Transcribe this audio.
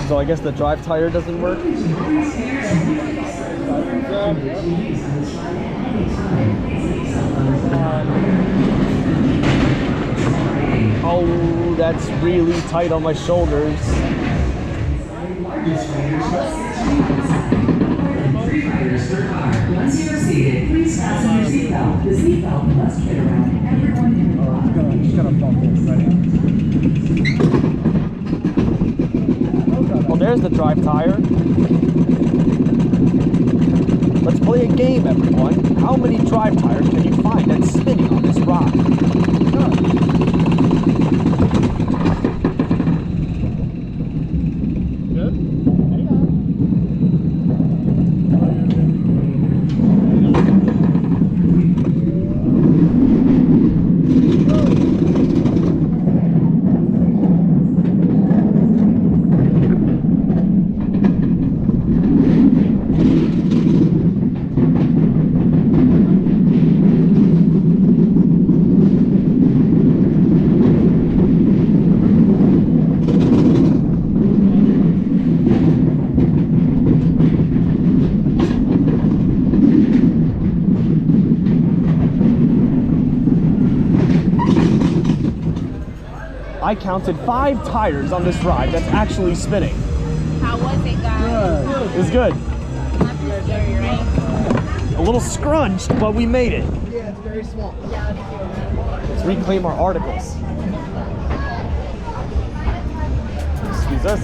So I guess the drive tire doesn't work. Oh, that's really tight on my shoulders. Once you are seated, please fasten your seatbelt. The seatbelt must fit around everyone in the car. Just gonna bump it. Ready? Well, there's the drive tire. Let's play a game, everyone. How many drive tires can you find that's spinning on this ride? I counted 5 tires on this ride that's actually spinning. How was it, guys? It was good. Not too scary, right? A little scrunched, but we made it. Yeah, it's very small. Let's reclaim our articles. Excuse us.